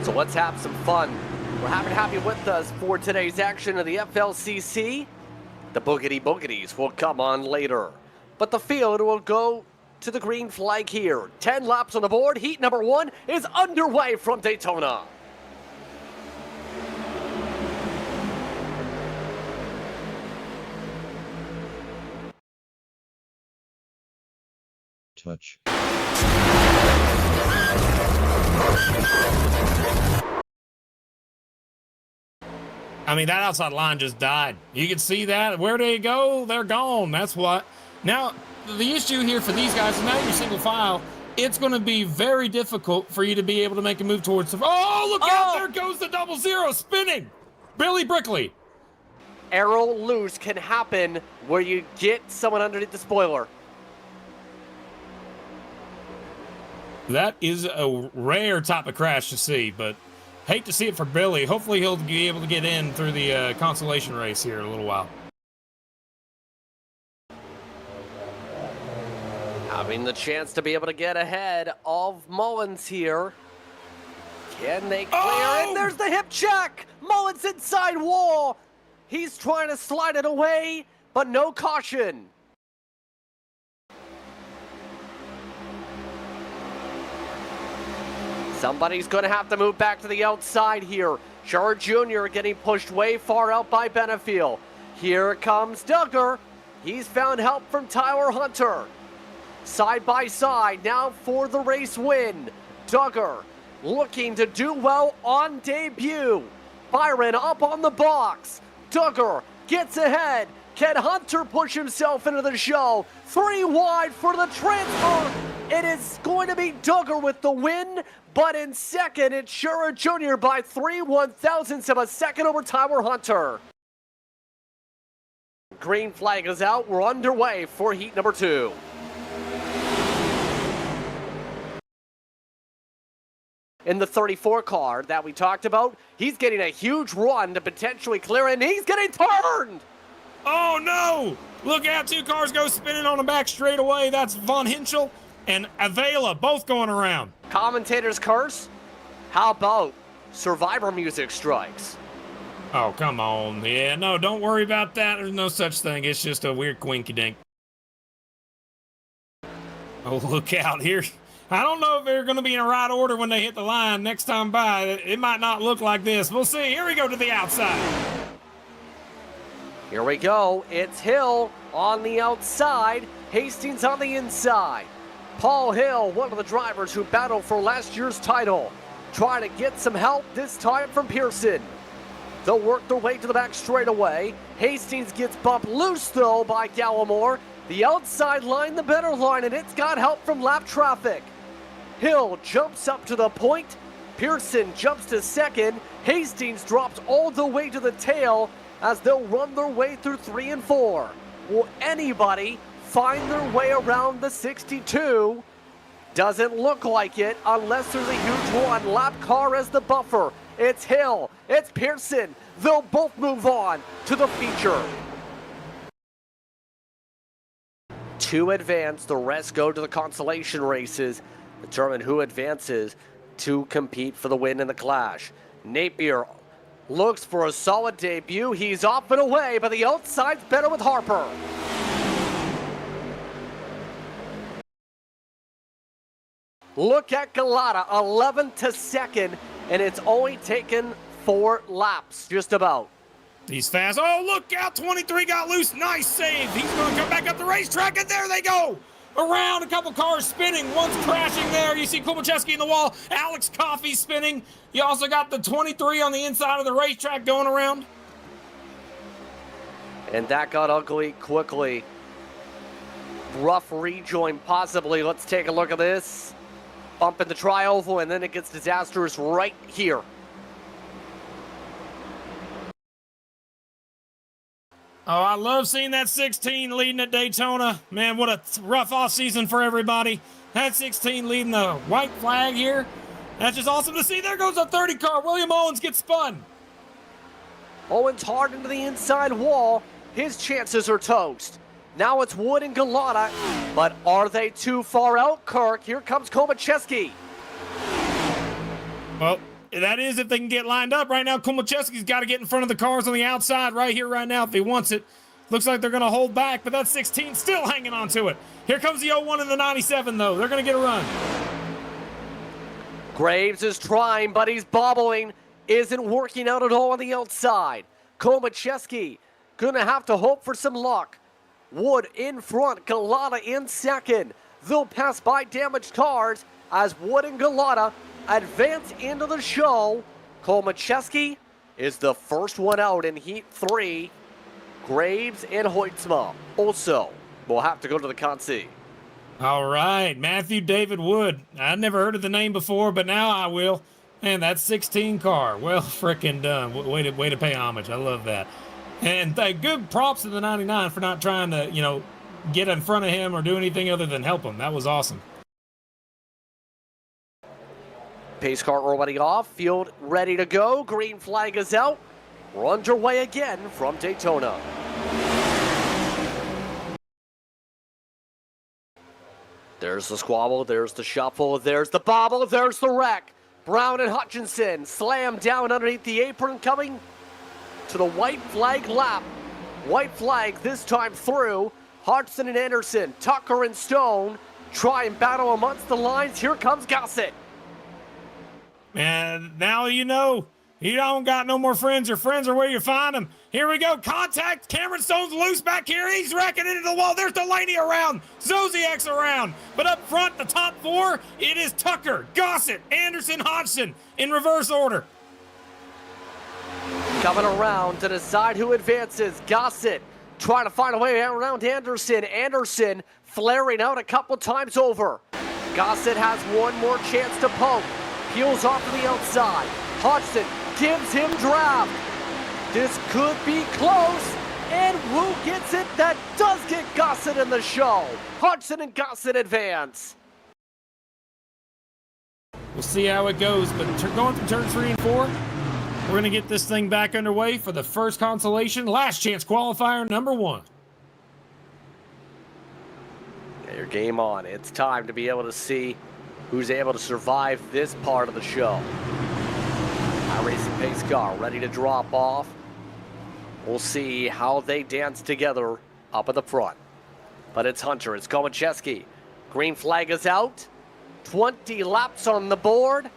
So let's have some fun. We're happy to have you with us for today's action of the FLCC. The Boogity Boogities will come on later, but the field will go to the green flag here. 10 laps on the board. Heat number 1 is underway from Daytona. Touch. I mean, that outside line just died. You can see that. Where they go? They're gone. That's what. Now, the issue here for these guys is now you're single file. It's going to be very difficult for you to be able to make a move towards the... Oh, look out. There goes the 00 spinning. Billy Brickley. Arrow loose can happen where you get someone underneath the spoiler. That is a rare type of crash to see, but hate to see it for Billy. Hopefully he'll be able to get in through the consolation race here in a little while. Having the chance to be able to get ahead of Mullins here. Can they clear it? There's the hip check. Mullins inside wall. He's trying to slide it away, but no caution. Somebody's going to have to move back to the outside here. Char Jr. getting pushed way far out by Benefiel. Here comes Duggar. He's found help from Tyler Hunter. Side by side now for the race win. Duggar looking to do well on debut. Byron up on the box. Duggar gets ahead. Can Hunter push himself into the show? 3 wide for the transfer. It is going to be Duggar with the win, but in second, it's Shura Jr. by 3/1000ths of a second over Tyler Hunter. Green flag is out. We're underway for heat number 2. In the 34 car that we talked about, he's getting a huge run to potentially clear, and he's getting turned! Oh, no! Look out, 2 cars go spinning on the back straightaway. That's Von Hinchel and Avila both going around. Commentator's curse? How about Survivor music strikes? Oh, come on. Yeah, no, don't worry about that. There's no such thing. It's just a weird quinky-dink. Oh, look out here. I don't know if they're going to be in a right order when they hit the line next time by. It might not look like this. We'll see. Here we go to the outside. Here we go. It's Hill on the outside. Hastings on the inside. Paul Hill, one of the drivers who battled for last year's title, trying to get some help this time from Pearson. They'll work their way to the back straightaway. Hastings gets bumped loose, though, by Gallimore. The outside line, the better line, and it's got help from lap traffic. Hill jumps up to the point. Pearson jumps to second. Hastings drops all the way to the tail as they'll run their way through 3 and 4. Will anybody find their way around the 62? Doesn't look like it unless there's a huge one-lap car as the buffer. It's Hill, it's Pearson. They'll both move on to the feature. 2 advance, the rest go to the consolation races. Determine who advances to compete for the win in the clash. Napier looks for a solid debut. He's off and away, but the outside's better with Harper. Look at Galata, 11th to 2nd, and it's only taken 4 laps, just about. He's fast. Oh, look out. 23 got loose. Nice save. He's going to come back up the racetrack, and there they go. Around, a couple cars spinning. One's crashing there. You see Kubacheski in the wall. Alex Coffey spinning. You also got the 23 on the inside of the racetrack going around. And that got ugly quickly. Rough rejoin, possibly. Let's take a look at this. Bump in the tri-oval, and then it gets disastrous right here. Oh, I love seeing that 16 leading at Daytona. Man, what a rough offseason for everybody. That 16 leading the white flag here. That's just awesome to see. There goes a 30 car. William Owens gets spun. Owens hard into the inside wall. His chances are toast. Now it's Wood and Galata, but are they too far out, Kirk? Here comes Komacheski. Well, That is if they can get lined up. Right now, Komacheski's got to get in front of the cars on the outside right here, right now, if he wants it. Looks like they're going to hold back, but that 16 still hanging on to it. Here comes the 01 and the 97, though. They're going to get a run. Graves is trying, but he's bobbling. Isn't working out at all on the outside. Komacheski going to have to hope for some luck. Wood in front, Galata in second. They'll pass by damaged cars as Wood and Galata advance into the show. Komacheski is the first one out in Heat 3. Graves and Hoytsma also will have to go to the consi. All right, Matthew David Wood. I'd never heard of the name before, but now I will. Man, that 16 car, well frickin' done. Way to pay homage. I love that. And good props to the 99 for not trying to, get in front of him or do anything other than help him. That was awesome. Pace car already off, field ready to go. Green flag is out. We're underway again from Daytona. There's the squabble, there's the shuffle, there's the bobble, there's the wreck. Brown and Hutchinson slam down underneath the apron, coming to the white flag lap. White flag this time through. Hodgson and Anderson, Tucker and Stone try and battle amongst the lines. Here comes Gossett. And now you don't got no more friends. Your friends are where you find them. Here we go. Contact. Cameron Stone's loose back here. He's wrecking into the wall. There's Delaney around. Zodiac's around. But up front, the top four, it is Tucker, Gossett, Anderson, Hodgson in reverse order. Coming around to decide who advances. Gossett trying to find a way around Anderson. Anderson flaring out a couple times over. Gossett has one more chance to poke. Peels off to the outside. Hodgson gives him draft. This could be close. And Wu gets it. That does get Gossett in the show. Hodgson and Gossett advance. We'll see how it goes. But going through turn 3 and 4, we're going to get this thing back underway for the first consolation. Last chance qualifier number 1. Get your game on. It's time to be able to see who's able to survive this part of the show. Racing pace car ready to drop off. We'll see how they dance together up at the front. But it's Hunter, it's Komacheski. Green flag is out. 20 laps on the board.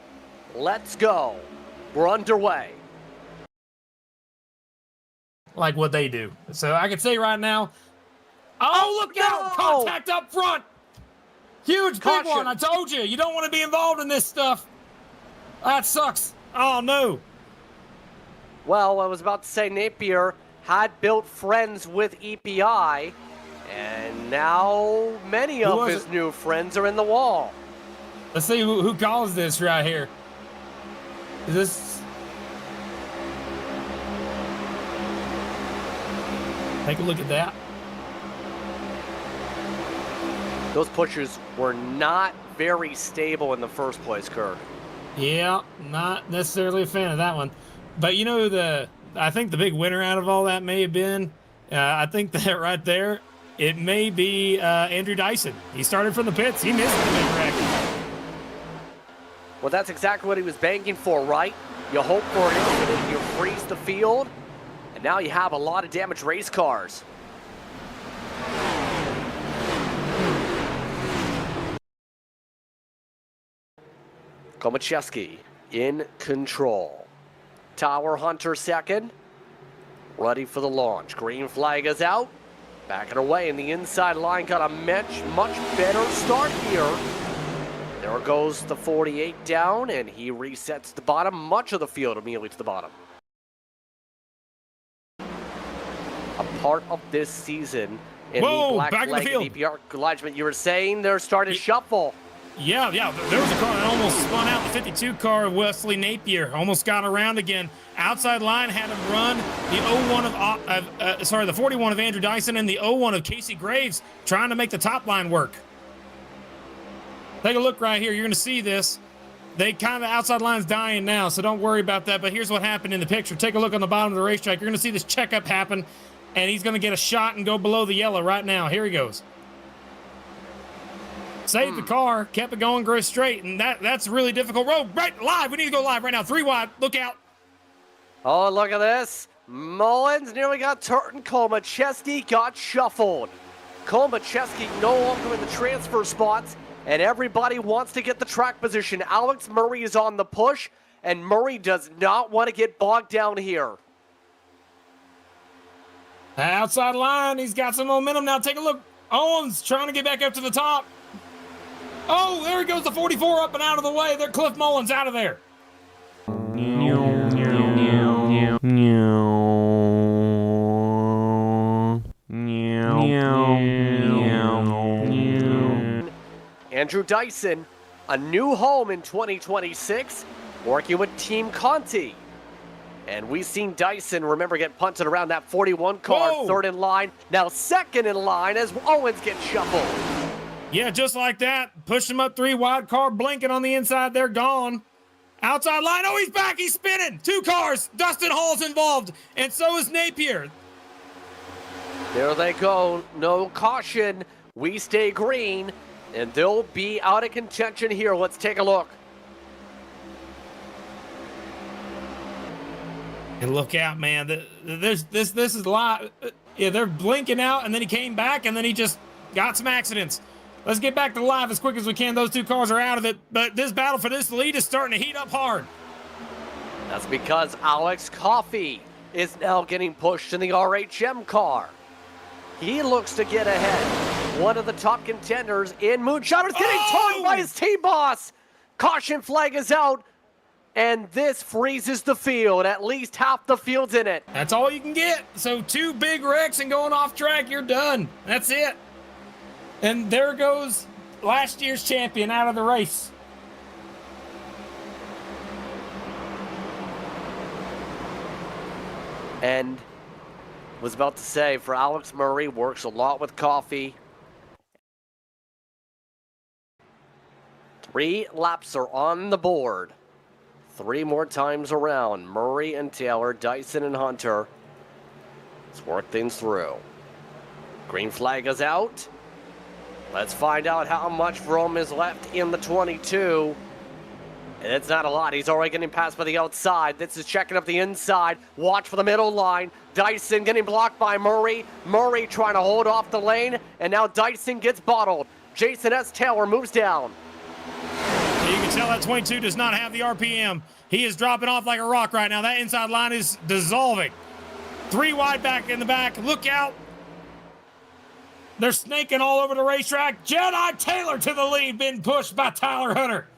Let's go. We're underway. Like what they do. So I can say right now, oh, look out! Contact up front! Huge big one, I told you. You don't want to be involved in this stuff. That sucks. Oh, no. Well, I was about to say Napier had built friends with EPI, and now many of his new friends are in the wall. Let's see who caused this right here. Is this... Take a look at that. Those pushers were not very stable in the first place, Kirk. Yeah, not necessarily a fan of that one. But I think the big winner out of all that may have been, I think that right there, it may be Andrew Dyson. He started from the pits. He missed the big wreck. Well, that's exactly what he was banking for, right? You hope for an incident, you freeze the field, and now you have a lot of damaged race cars. Komacheski in control. Tower Hunter second. Ready for the launch. Green flag is out. Backing away in the inside line. Got a much better start here. There goes the 48 down, and he resets the bottom. Much of the field immediately to the bottom. A part of this season in the black flag DPR alignment. You were saying they're starting to shuffle. Yeah, there was a car that almost spun out. The 52 car of Wesley Napier almost got around again. Outside line had him run. The 41 of Andrew Dyson and the 01 of Casey Graves trying to make the top line work. Take a look right here. You're going to see this. They kind of outside line's dying now, so don't worry about that. But here's what happened in the picture. Take a look on the bottom of the racetrack. You're going to see this checkup happen, and he's going to get a shot and go below the yellow right now. Here he goes. Saved the car, kept it going, go straight, and that's a really difficult road. Right, live. We need to go live right now. 3 wide. Look out. Oh, look at this. Mullins nearly got turned. Kolmacheski got shuffled. Kolmacheski no longer in the transfer spots, and everybody wants to get the track position. Alex Murray is on the push, and Murray does not want to get bogged down here. Outside line, he's got some momentum now. Take a look. Owens trying to get back up to the top. Oh, there he goes, the 44 up and out of the way. There, Cliff Mullins out of there. Andrew Dyson, a new home in 2026, working with Team Conti. And we've seen Dyson, remember, get punted around that 41 car, Whoa. third in line, now second in line as Owens gets shuffled. Yeah, just like that. Pushed him up 3 wide, car blinking on the inside. They're gone. Outside line. Oh, he's back. He's spinning. 2 cars. Dustin Hall's involved. And so is Napier. There they go. No caution. We stay green. And they'll be out of contention here. Let's take a look. And look out, man. This is a lot. Yeah, they're blinking out, and then he came back, and then he just got some accidents. Let's get back to live as quick as we can. Those 2 cars are out of it, but this battle for this lead is starting to heat up hard. That's because Alex Coffey is now getting pushed in the RHM car. He looks to get ahead. One of the top contenders in Moonshiner's getting turned by his T-Boss. Caution flag is out, and this freezes the field. At least half the field's in it. That's all you can get. So 2 big wrecks and going off track, you're done. That's it. And there goes last year's champion out of the race. And was about to say, for Alex Murray, works a lot with Coffey. 3 laps are on the board. 3 more times around. Murray and Taylor, Dyson and Hunter. Let's work things through. Green flag is out. Let's find out how much room is left in the 22. And it's not a lot. He's already getting passed by the outside. This is checking up the inside. Watch for the middle line. Dyson getting blocked by Murray. Murray trying to hold off the lane. And now Dyson gets bottled. Jason S. Taylor moves down. You can tell that 22 does not have the RPM. He is dropping off like a rock right now. That inside line is dissolving. 3 wide back in the back. Look out. They're snaking all over the racetrack. Jedi Taylor to the lead, being pushed by Tyler Hunter.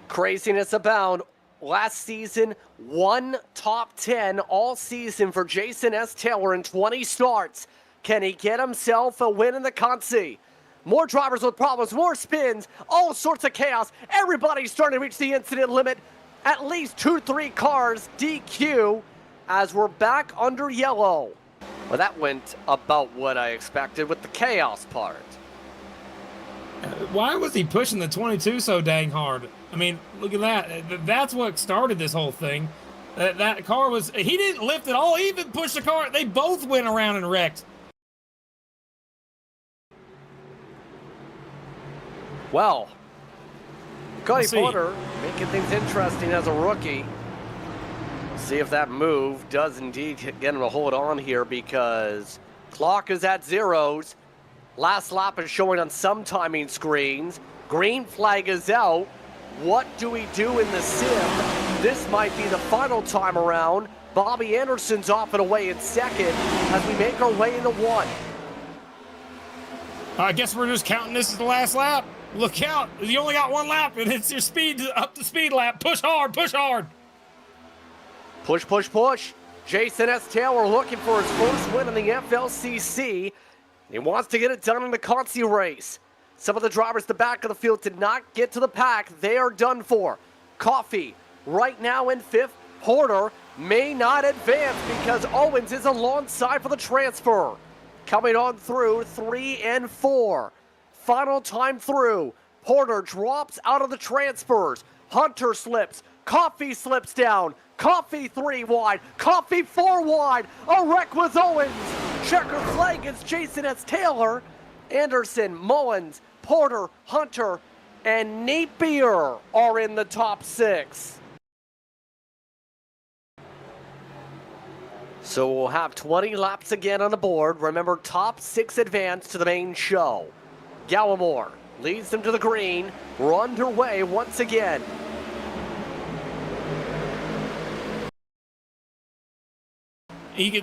Craziness abound. Last season, 1 top 10 all season for Jason S. Taylor in 20 starts. Can he get himself a win in the Conti? More drivers with problems, more spins, all sorts of chaos. Everybody's starting to reach the incident limit. At least 2-3 cars DQ as we're back under yellow. Well, that went about what I expected with the chaos part. Why was he pushing the 22 so dang hard? I mean, look at that. That's what started this whole thing. That car was, he didn't lift at all. He even pushed the car. They both went around and wrecked. Well, Cody Porter making things interesting as a rookie. See if that move does indeed get him to hold on here, because clock is at zeros. Last lap is showing on some timing screens. Green flag is out. What do we do in the sim? This might be the final time around. Bobby Anderson's off and away in second as we make our way into 1. I guess we're just counting this as the last lap. Look out. You only got 1 lap, and it's your speed up to speed lap. Push hard, push hard. Push, push, push. Jason S. Taylor looking for his first win in the FLCC. He wants to get it done in the Conti race. Some of the drivers at the back of the field did not get to the pack. They are done for. Coffey right now in 5th. Porter may not advance because Owens is alongside for the transfer. Coming on through 3 and 4. Final time through. Porter drops out of the transfers. Hunter slips. Coffey slips down. Coffey 3 wide. Coffey 4 wide. A wreck with Owens. Checker flag is Jason S. Taylor. Anderson, Mullins, Porter, Hunter, and Napier are in the top 6. So we'll have 20 laps again on the board. Remember, top 6 advance to the main show. Gallimore leads them to the green. We're underway once again.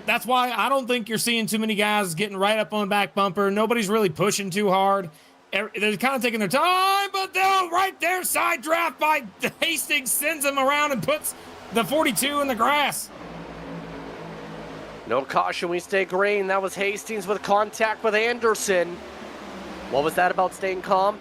That's why I don't think you're seeing too many guys getting right up on the back bumper. Nobody's really pushing too hard. They're kind of taking their time, but they'll right there, side draft by Hastings, sends them around and puts the 42 in the grass. No caution, we stay green. That was Hastings with contact with Anderson. What was that about staying calm?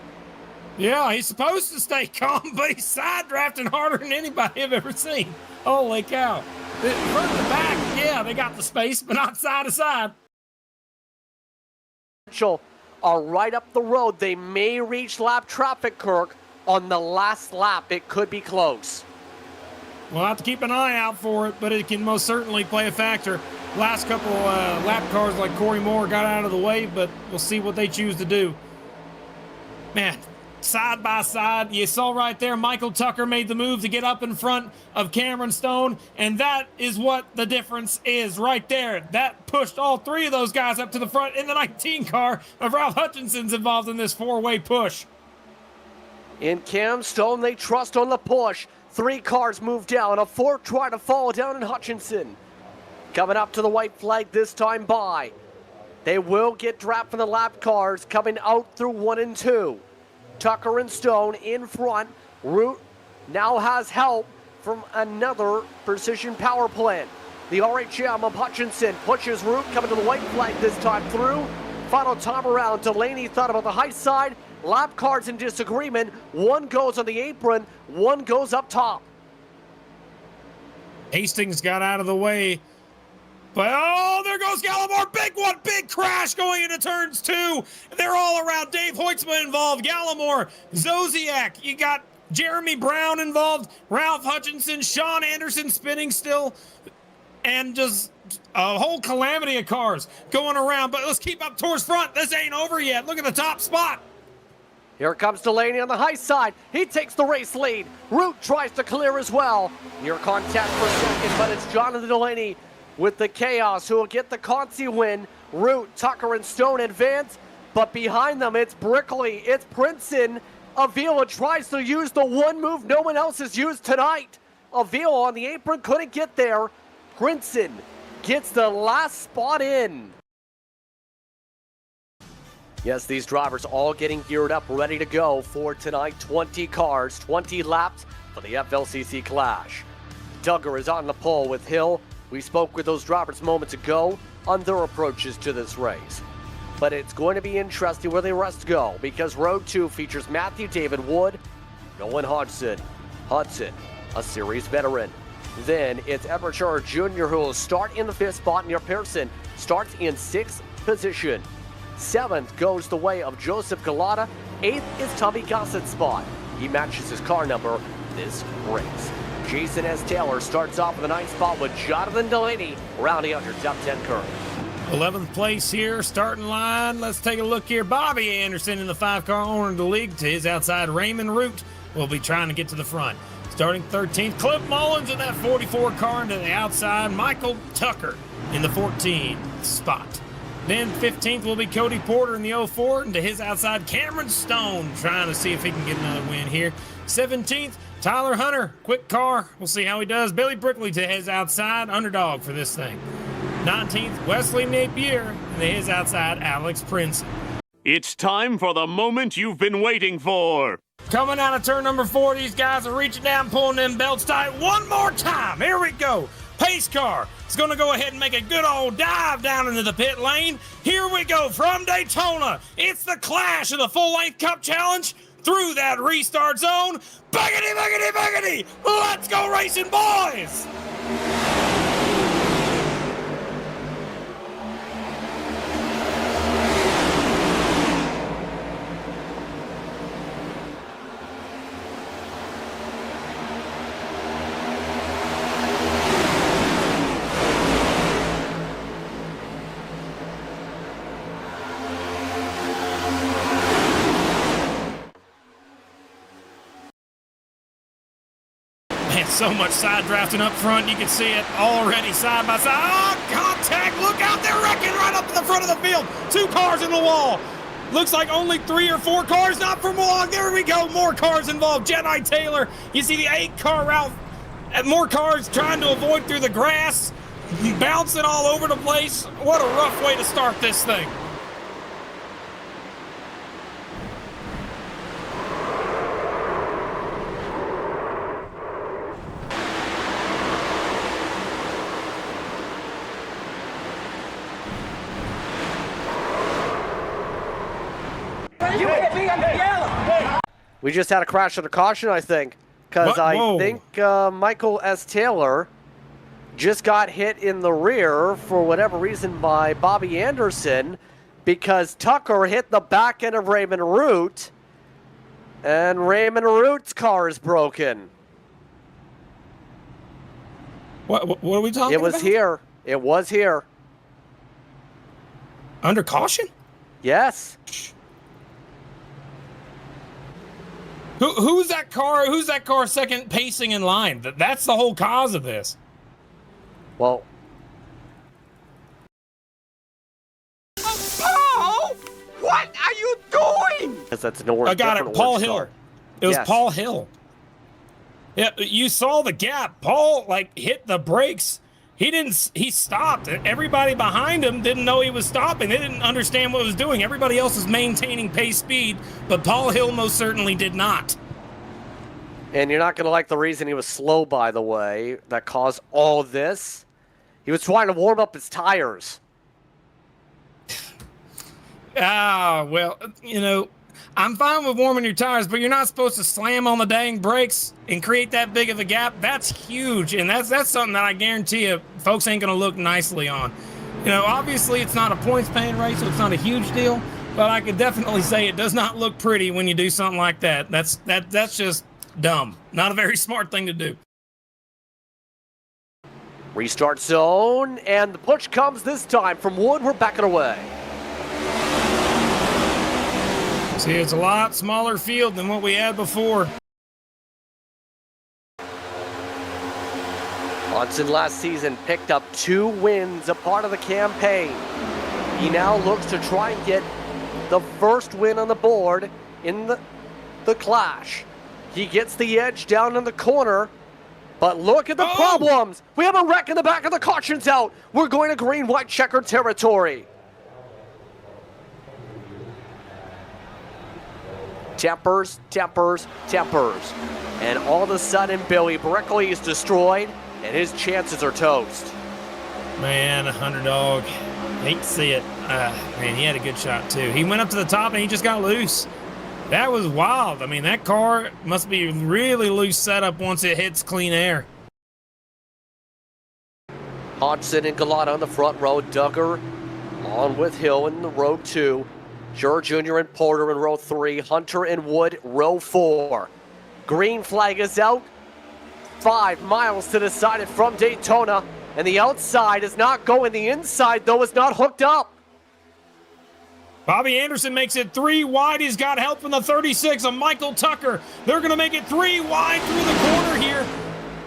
Yeah, he's supposed to stay calm, but he's side drafting harder than anybody I've ever seen. Holy cow. Front to back, yeah, they got the space, but not side to side. Are right up the road. They may reach lap traffic, Kirk. On the last lap, it could be close. We'll have to keep an eye out for it, but it can most certainly play a factor. Last couple lap cars like Corey Moore got out of the way, but we'll see what they choose to do. Man, side by side, you saw right there, Michael Tucker made the move to get up in front of Cameron Stone, and that is what the difference is right there. That pushed all 3 of those guys up to the front, in the 19 car of Ralph Hutchinson's involved in this 4-way push. In Cam Stone, they trust on the push. 3 cars move down, a 4th try to follow down in Hutchinson. Coming up to the white flag this time by. They will get dropped from the lap cars coming out through 1 and 2. Tucker and Stone in front. Root now has help from another precision power plant. The RHM of Hutchinson pushes Root coming to the white flag this time through. Final time around, Delaney thought about the high side. Lap cars in disagreement. 1 goes on the apron, 1 goes up top. Hastings got out of the way. But, oh, there goes Gallimore. Big one, big crash going into turns 2. They're all around. Dave Hoitzman involved. Gallimore, Zosiak. You got Jeremy Brown involved. Ralph Hutchinson, Sean Anderson spinning still. And just a whole calamity of cars going around. But let's keep up towards front. This ain't over yet. Look at the top spot. Here comes Delaney on the high side. He takes the race lead. Root tries to clear as well. Near contact for second, but it's Jonathan Delaney with the chaos who will get the Consi win. Root, Tucker, and Stone advance, but behind them it's Brickley, it's Princeton. Avila tries to use the one move no one else has used tonight. Avila on the apron couldn't get there. Princeton gets the last spot in. Yes, these drivers all getting geared up, ready to go for tonight. 20 cars, 20 laps for the FLCC Clash. Duggar is on the pole with Hill. We spoke with those drivers moments ago on their approaches to this race. But it's going to be interesting where the rest go, because Road 2 features Matthew David Wood, Nolan Hodgson, a series veteran. Then it's Edward Schur Jr. who will start in the 5th spot near Pearson, starts in 6th position. 7th goes the way of Joseph Galata. 8th is Tommy Gossett's spot. He matches his car number this race. Jason S. Taylor starts off with the 9th spot with Jonathan Delaney rounding out your top 10 curve. 11th place here, starting line. Let's take a look here. Bobby Anderson in the 5-car owner of the league. To his outside, Raymond Root will be trying to get to the front. Starting 13th, Cliff Mullins in that 44 car into the outside. Michael Tucker in the 14th spot. Then 15th will be Cody Porter in the 04, and to his outside, Cameron Stone trying to see if he can get another win here. 17th, Tyler Hunter, quick car. We'll see how he does. Billy Brickley to his outside, underdog for this thing. 19th, Wesley Napier, and to his outside, Alex Prince. It's time for the moment you've been waiting for. Coming out of turn number 4, these guys are reaching down, pulling them belts tight. One more time. Here we go. Pace car is going to go ahead and make a good old dive down into the pit lane. Here we go from Daytona. It's the clash of the full-length Cup Challenge through that restart zone. Buggity, buggity, buggity. Let's go racing, boys. So much side drafting up front. You can see it already side by side. Oh, contact. Look out. They're wrecking right up to the front of the field. 2 cars in the wall. Looks like only 3 or 4 cars, not for long. There we go. More cars involved. Jedi Taylor. You see the 8-car route. And more cars trying to avoid through the grass. Bouncing all over the place. What a rough way to start this thing. We just had a crash under caution, I think, because I think Michael S. Taylor just got hit in the rear for whatever reason by Bobby Anderson, because Tucker hit the back end of Raymond Root, and Raymond Root's car is broken. What are we talking about? It was here. It was here. Under caution? Yes. Who's that car? Who's that car second pacing in line? That's the whole cause of this. Well. Oh, what are you doing? Because that's nowhere. I got it. Paul Hill. It was Yes. Paul Hill. Yeah, you saw the gap. Paul hit the brakes. He stopped. Everybody behind him didn't know he was stopping. They didn't understand what he was doing. Everybody else was maintaining pace speed, but Paul Hill most certainly did not. And you're not going to like the reason he was slow, by the way, that caused all this. He was trying to warm up his tires. Well, I'm fine with warming your tires, but you're not supposed to slam on the dang brakes and create that big of a gap. That's huge, and that's something that I guarantee you folks ain't going to look nicely on. Obviously it's not a points-paying race, so it's not a huge deal, but I could definitely say it does not look pretty when you do something like that. That's just dumb. Not a very smart thing to do. Restart zone, and the push comes this time from Wood. We're backing away. See, it's a lot smaller field than what we had before. Hudson last season picked up 2 wins, a part of the campaign. He now looks to try and get the first win on the board in the clash. He gets the edge down in the corner, but look at the problems. We have a wreck in the back of the caution's out. We're going to green-white checker territory. Tempers. And all of a sudden, Billy Brickley is destroyed, and his chances are toast. Man, underdog. Hate to see it. Man, he had a good shot, too. He went up to the top, and he just got loose. That was wild. I mean, that car must be really loose setup once it hits clean air. Hodgson and Galata on the front row. Duggar on with Hill in the row 2. Jur Jr. and Porter in row 3. Hunter and Wood, row 4. Green flag is out. 5 miles to the side from Daytona. And the outside is not going. The inside, though, is not hooked up. Bobby Anderson makes it 3 wide. He's got help from the 36 of Michael Tucker. They're going to make it 3 wide through the corner here.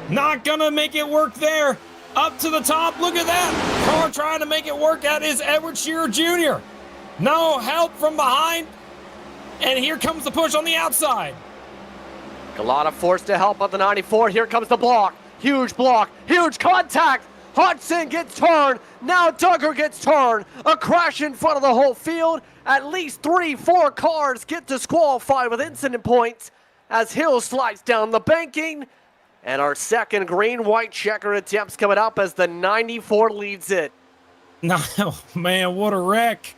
Not going to make it work there. Up to the top. Look at that. Car trying to make it work. That is Edward Shearer Jr. No help from behind. And here comes the push on the outside. Galata forced to help on the 94. Here comes the block. Huge block. Huge contact. Hudson gets turned. Now Duggar gets turned. A crash in front of the whole field. At least 3-4 cars get disqualified with incident points as Hill slides down the banking. And our second green-white checker attempt's coming up as the 94 leads it. No, man, what a wreck.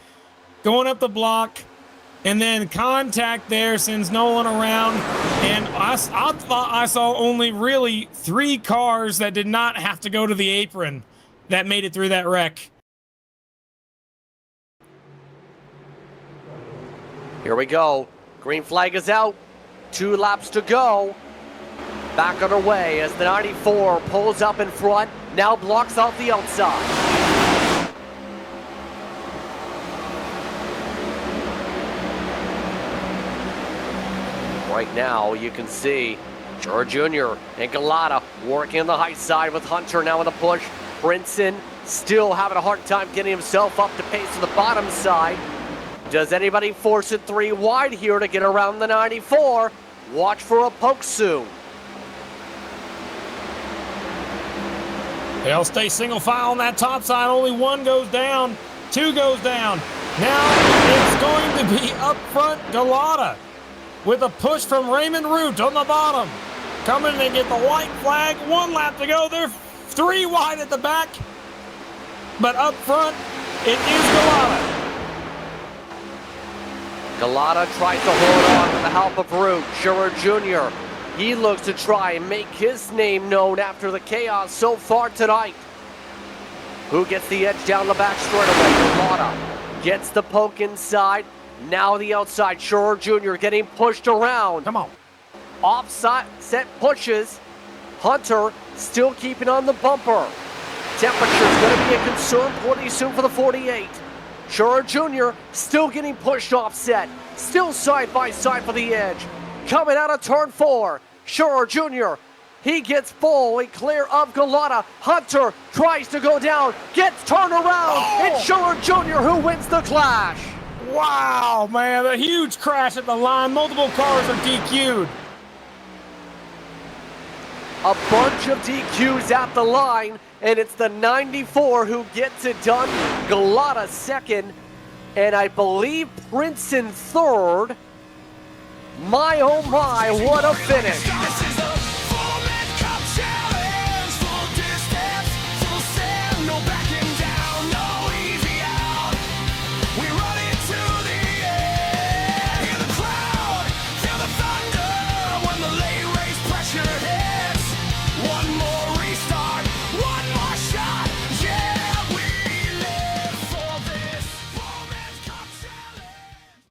Going up the block, and then contact there sends Nolan around. And I thought I saw only really 3 cars that did not have to go to the apron that made it through that wreck. Here we go. Green flag is out. 2 laps to go. Back on our way as the 94 pulls up in front. Now blocks off the outside. Right now, you can see Jura Jr. and Galata working on the high side with Hunter now in the push. Brinson still having a hard time getting himself up to pace to the bottom side. Does anybody force it 3 wide here to get around the 94? Watch for a poke soon. They'll stay single file on that top side. Only 1 goes down, 2 goes down. Now it's going to be up front Galata with a push from Raymond Root on the bottom. Coming to get the white flag. 1 lap to go. They're 3 wide at the back. But up front, it is Galata. Galata tries to hold on with the help of Root. Jura Jr. He looks to try and make his name known after the chaos so far tonight. Who gets the edge down the back straightaway? Galata gets the poke inside. Now the outside. Jura Jr. getting pushed around. Come on. Offside set pushes. Hunter still keeping on the bumper. Temperature is going to be a concern pretty soon for the 48. Jura Jr. still getting pushed offset. Still side by side for the edge. Coming out of turn 4. Jura Jr. He gets fully clear of Galata. Hunter tries to go down. Gets turned around. It's Jura Jr. who wins the clash. Wow, man. A huge crash at the line. Multiple cars are DQ'd. A bunch of DQs at the line, and it's the 94 who gets it done. Galata second, and I believe Prince in third. My oh my, what a finish.